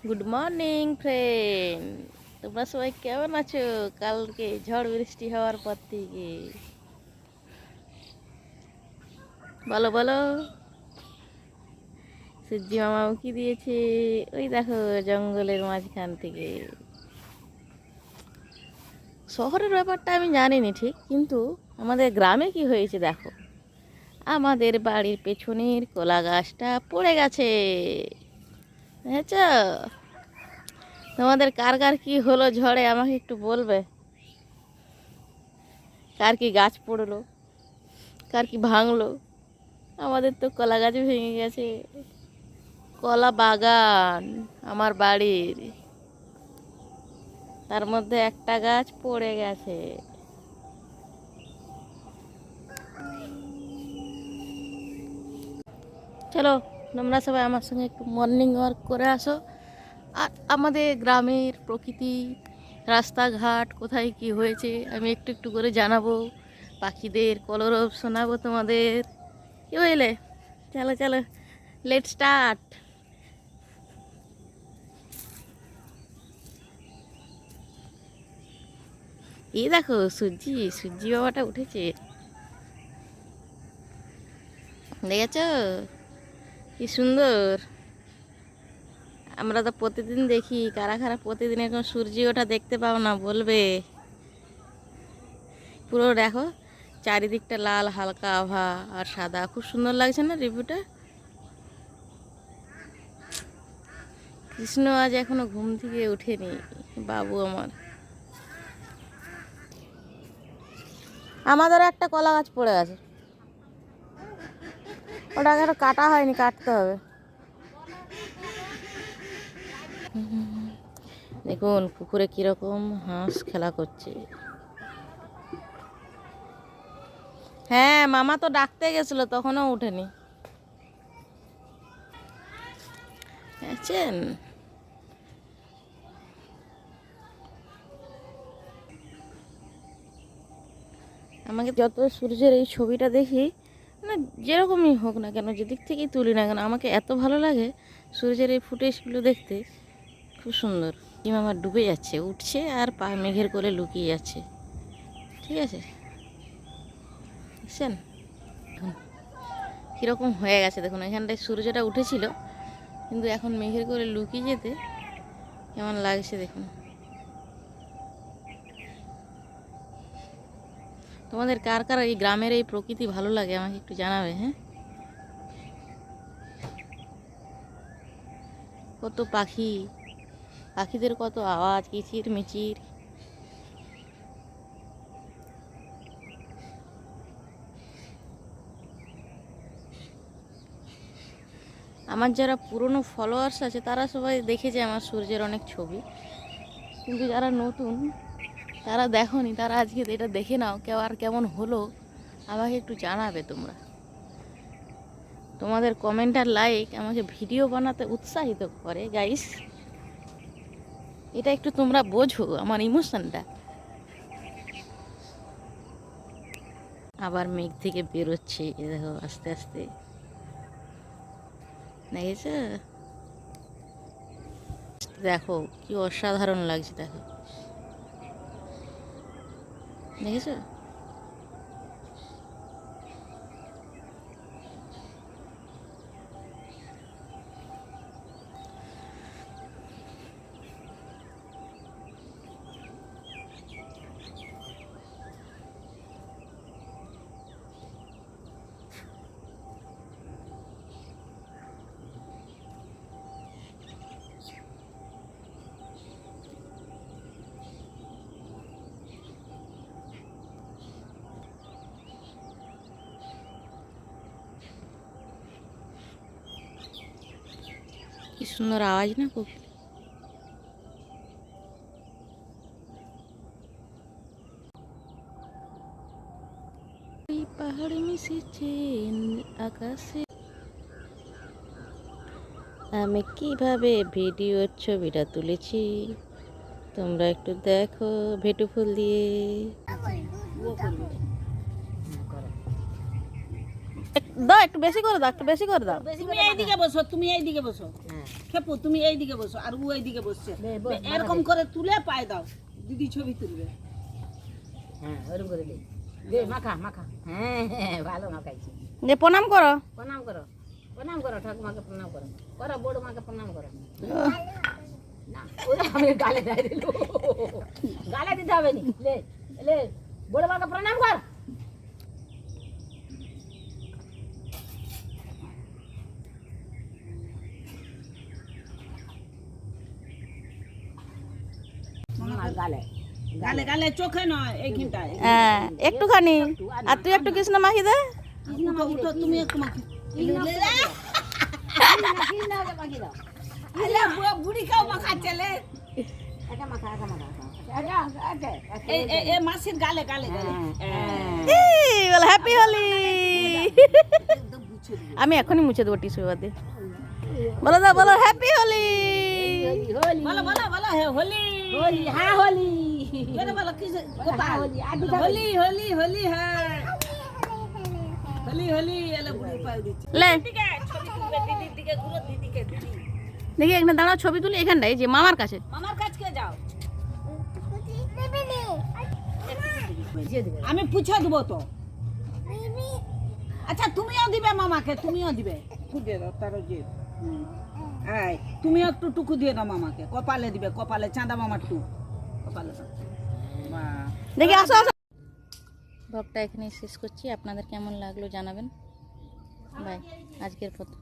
Good morning friend, তোমরা সবাই কেমন আছো? কালকে ঝড় বৃষ্টি হওয়ার পর থেকে বলো বলো। সূর্যি মামা উকি দিয়েছে, ওই দেখো জঙ্গলের মাঝখান থেকে। শহরের ব্যাপারটা আমি জানিনি ঠিক, কিন্তু আমাদের গ্রামে কি হয়েছে দেখো। আমাদের বাড়ির পেছনের কলা গাছটা পড়ে গেছে, বুঝেছ? তোমাদের কার কার কি হলো ঝড়ে আমাকে একটু বলবে। কার কি গাছ পড়লো, কার কি ভাঙলো? আমাদের তো কলা গাছ ভেঙে গেছে। কলা বাগান আমার বাড়ির, তার মধ্যে একটা গাছ পড়ে গেছে। চলো তোমরা সবাই আমার সঙ্গে একটু মর্নিং ওয়াক করে আসো। আর আমাদের গ্রামের প্রকৃতি, রাস্তাঘাট কোথায় কি হয়েছে আমি একটু একটু করে জানাবো। পাখিদের কলরব শোনাবো তোমাদের। কি বুঝলে? চলো চলো, লেট স্টার্ট। এই দেখো সূর্যি, সূর্যি বাবাটা উঠেছে, দেখেছ কি সুন্দর। আমরা তো প্রতিদিন দেখি, কারা কারা প্রতিদিন এরকম সূর্য ওঠা দেখতে পাও না বলবে। পুরো দেখো চারিদিকটা লাল হালকা আভা আর সাদা, খুব সুন্দর লাগছে না রিভিউটা? কৃষ্ণ আজ এখনো ঘুম থেকে ওঠেনি, বাবু আমার। আমাদেরও একটা কলা গাছ পড়ে আছে, ওটা এখনো কাটা হয়নি, কাটতে হবে। দেখুন পুকুরে কিরকম হাঁস খেলা করছে। হ্যাঁ, মামা তো ডাকতে গেছিল, তখনও উঠেনি। দেখছেন? আমাকে যত সূর্যের এই ছবিটা দেখি, মানে যেরকমই হোক না কেন, যেদিক থেকেই তুলি না কেন, আমাকে এত ভালো লাগে সূর্যের এই ফুটেজগুলো দেখতে, খুব সুন্দর। ডিম আমার ডুবে যাচ্ছে, উঠছে আর পা মেঘের কোলে লুকিয়ে যাচ্ছে। ঠিক আছে, দেখছেন এখন কীরকম হয়ে গেছে? দেখুন এখানটায় সূর্যটা উঠেছিল, কিন্তু এখন মেঘের কোলে লুকিয়ে যেতে কেমন লাগছে দেখুন। তোমাদের কার কার এই গ্রামের এই প্রকৃতি ভালো লাগে আমাকে একটু জানাবে। হ্যাঁ, কত পাখি, পাখিদের কত আওয়াজ, কিচির মিচির। আমার যারা পুরনো ফলোয়ার্স আছে তারা সবাই দেখেছে আমার সূর্যের অনেক ছবি, কিন্তু যারা নতুন তারা দেখোনি, তারা আজকে এটা দেখে নাও কেউ আর কেমন হলো আমাকে একটু জানাবে তোমরা। তোমাদের কমেন্ট আর লাইক আমাকে ভিডিও বানাতে উৎসাহিত করে গাইস। এটা একটু তোমরা বোঝো আমার ইমোশনটা। আবার মেঘ থেকে বেরোচ্ছে, এ দেখো আস্তে আস্তে, দেখেছ? দেখো কি অসাধারণ লাগছে, দেখো, দেখেছ? কি সুন্দর আওয়াজ না কোকিল। পাহাড়ে মিশেছে আকাশে। আমি কিভাবে ভিডিওর ছবিটা তুলেছি তোমরা একটু দেখো, ভেটু ফুল দিয়ে। দাও একটু বেশি করে দাও, একটু বেশি করে দাও। তুমি এইদিকে বসো, তুমি এইদিকে বসো। খেপু তুমি এইদিকে বসো, আর ও এইদিকে বসছে। এরকম করে তুলে পায়ে দাও, দিদি ছবি তুলবে। হ্যাঁ ওরকম করে দে, দে মাখা মাখা। হ্যাঁ হ্যাঁ ভালো মাখাইছি। যে প্রণাম করো। প্রণাম করো, প্রণাম করো, ঠাকুমাকে প্রণাম করো, করো বড় মাকে প্রণাম করো। না ওরা আমি গালে দেয় দিল, গালে দিতে হবে নি। লে লে বড় মাকে প্রণাম কর। গালে গালে গালে চোখে নয়, এইখানটায়। হ্যাঁ একটুখানি। আর তুই একটু কৃষ্ণ মাখি দে। উঠো, উঠো, তুমি একটু মাখি। বুড়ি খাও মাখা চলে। এ মাসির গালে গালে গালে। বলো হ্যাপি হোলি। আমি এখনই মুছে দেবো টিস্যু পেপার দিয়ে। বলো দাও, বলো হ্যাপি হোলি। বলো বলো বলো হে হোলি। হোলি হ্যাঁ হোলি। এরে বলো কি কোথায়? হোলি হোলি হোলি হ্যাঁ হোলি হোলি। এলে বুড়ি পায়ে দিচ্ছে। লে দিদিকে ছবি তুলবে, দিদির দিকে ঘুরো, দিদিকে দিদি। দেখি এখানে দাঁড়াও, ছবি তুলি এখানটায়, যে মামার কাছে। মামার কাছে যাও। আমি পুছে দেবো তো। আচ্ছা তুমিও দিবে মামাকে, তুমিও দিবে। খুঁজে দাও তার যে এই তুমিও একটু টুকু দিয়ে দাও মামাকে, কপালে দিবে, কপালে চাঁদা মামার টু কপালে দাও। বাহ, দেখি আসো আসো। ব্লগটা এখানেই শেষ করছি। আপনাদের কেমন লাগলো জানাবেন। বাই, আজকের মতো।